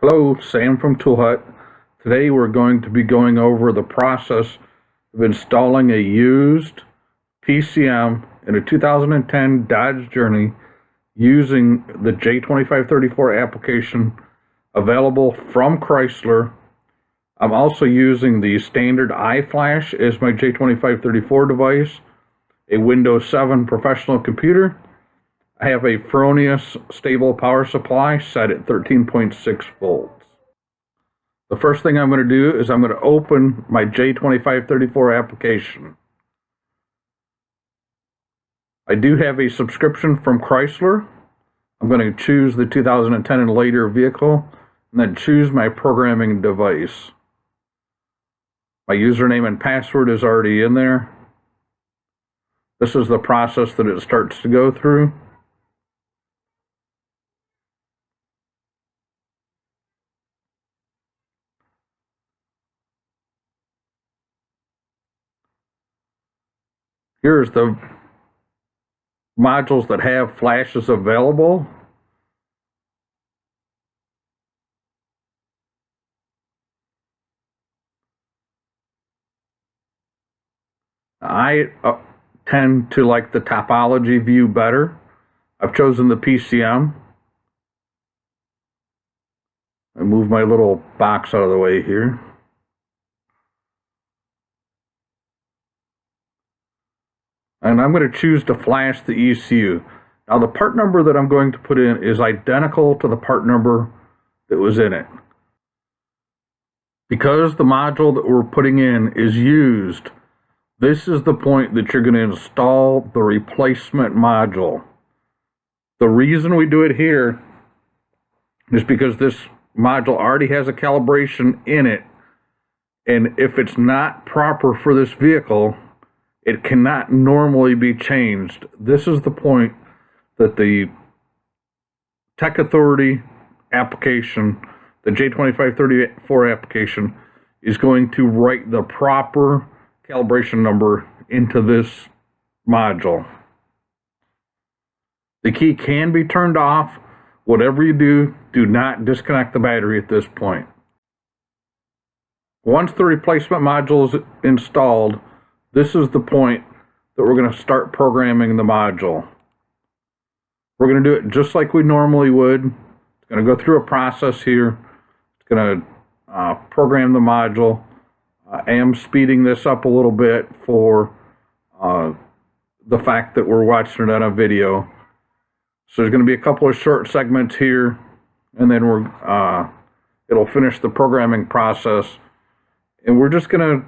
Hello, Sam from Tool Hut. Today we're going to be going over the process of installing a used PCM in a 2010 Dodge Journey using the J2534 application available from Chrysler. I'm also using the standard iFlash as my J2534 device, a Windows 7 professional computer. I have a Fronius stable power supply set at 13.6 volts. The first thing I'm going to do is I'm going to open my J2534 application. I do have a subscription from Chrysler. I'm going to choose the 2010 and later vehicle and then choose my programming device. My username and password is already in there. This is the process that it starts to go through. Here's the modules that have flashes available. I tend to like the topology view better. I've chosen the PCM. I move my little box out of the way here. And I'm going to choose to flash the ECU. Now the part number that I'm going to put in is identical to the part number that was in it. Because the module that we're putting in is used, this is the point that you're going to install the replacement module. The reason we do it here is because this module already has a calibration in it, and if it's not proper for this vehicle, it cannot normally be changed. This is the point that the Tech Authority application, the J2534 application, is going to write the proper calibration number into this module. The key can be turned off. Whatever you do, do not disconnect the battery at this point. Once the replacement module is installed, this is the point that we're going to start programming the module. We're going to do it just like we normally would. It's going to go through a process here. It's going to program the module. I am speeding this up a little bit for the fact that we're watching it on a video. So there's going to be a couple of short segments here, and then it'll finish the programming process. And we're just going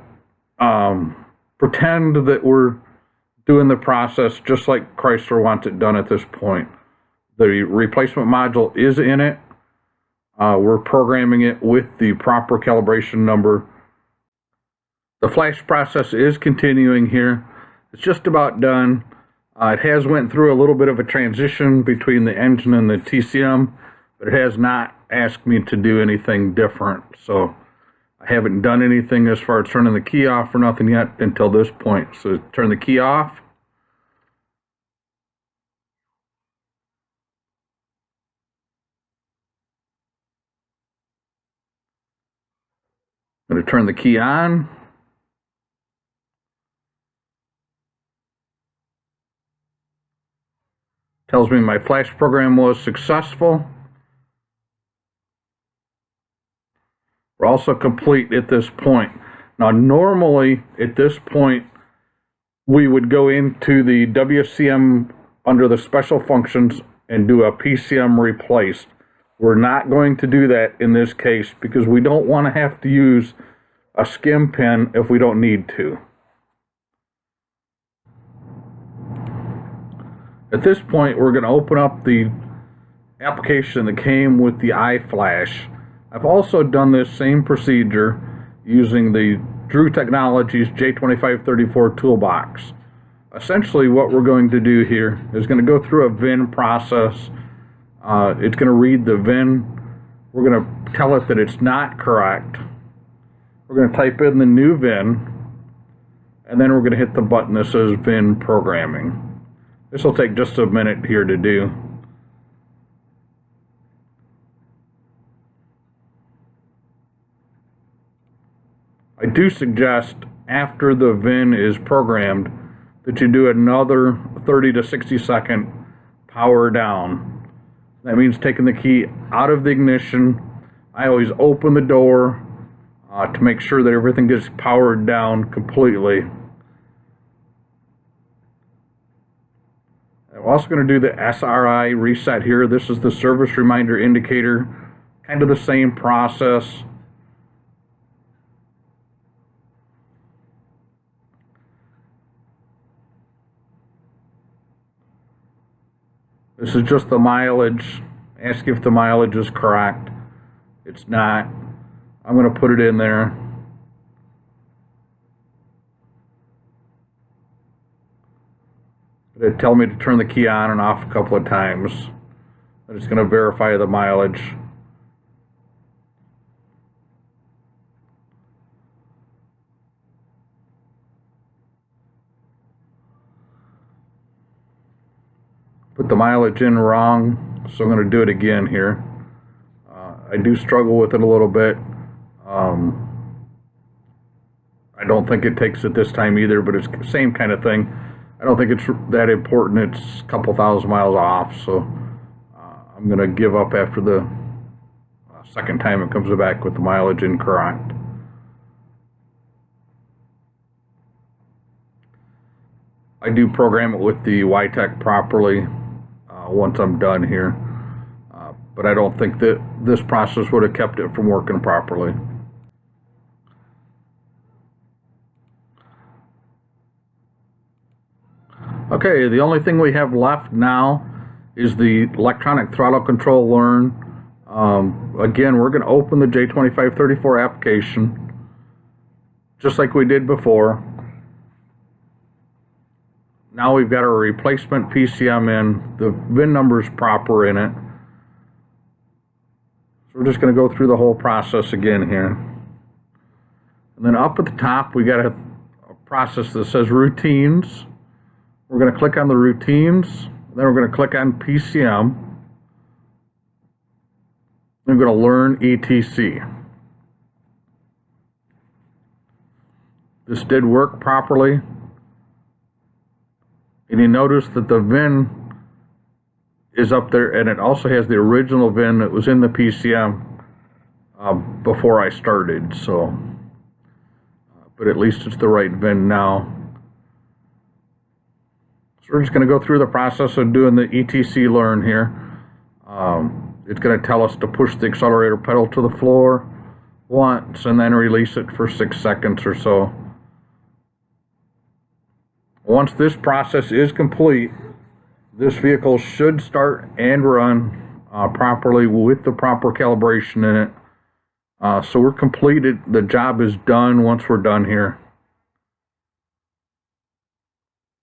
to pretend that we're doing the process just like Chrysler wants it done at this point. The replacement module is in it. We're programming it with the proper calibration number. The flash process is continuing here. It's just about done. It has went through a little bit of a transition between the engine and the TCM, but it has not asked me to do anything different. So I haven't done anything as far as turning the key off or nothing yet until this point. So turn the key off. I'm going to turn the key on. Tells me my flash program was successful. We're also complete at this point. Now normally at this point we would go into the WCM under the special functions and do a PCM replaced. We're not going to do that in this case because we don't want to have to use a skim pin if we don't need to. At this point we're going to open up the application that came with the iFlash. I've also done this same procedure using the Drew Technologies J2534 toolbox. Essentially what we're going to do here is going to go through a VIN process. It's going to read the VIN. We're going to tell it that it's not correct. We're going to type in the new VIN, and then we're going to hit the button that says VIN Programming. This will take just a minute here to do. I do suggest after the VIN is programmed that you do another 30 to 60 second power down. That means taking the key out of the ignition. I always open the door to make sure that everything gets powered down completely. I'm also going to do the SRI reset here. This is the service reminder indicator, kind of the same process. This is just the mileage. Ask if the mileage is correct. It's not. I'm going to put it in there. It'll tell me to turn the key on and off a couple of times. I'm just going to verify the mileage. Put the mileage in wrong, so I'm going to do it again here. I do struggle with it a little bit. I don't think it takes it this time either, but it's the same kind of thing. I don't think it's that important. It's a couple thousand miles off, so I'm going to give up after the second time it comes back with the mileage incorrect. I do program it with the YTech properly once I'm done here, but I don't think that this process would have kept it from working properly. Okay, the only thing we have left now is the electronic throttle control learn. Again, we're going to open the J2534 application just like we did before. Now we've got our replacement PCM in. The VIN number is proper in it. So we're just going to go through the whole process again here. And then up at the top, we got a process that says routines. We're going to click on the routines. Then we're going to click on PCM. Then we're going to learn ETC. This did work properly. And you notice that the VIN is up there, and it also has the original VIN that was in the PCM before I started. So, but at least it's the right VIN now. So we're just going to go through the process of doing the ETC learn here. It's going to tell us to push the accelerator pedal to the floor once and then release it for 6 seconds or so. Once this process is complete, this vehicle should start and run properly with the proper calibration in it. So we're completed. The job is done once we're done here.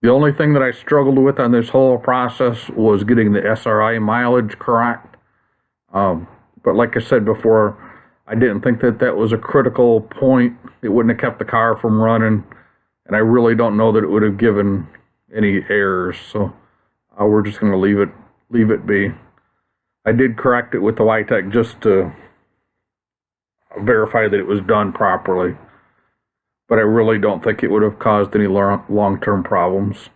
The only thing that I struggled with on this whole process was getting the SRI mileage correct. But like I said before, I didn't think that that was a critical point. It wouldn't have kept the car from running. And I really don't know that it would have given any errors, so we're just going to leave it be. I did correct it with the YTech just to verify that it was done properly, but I really don't think it would have caused any long-term problems.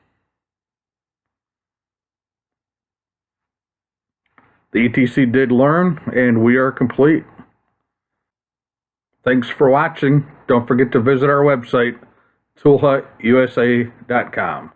The ETC did learn, and we are complete. Thanks for watching. Don't forget to visit our website, toolhutusa.com.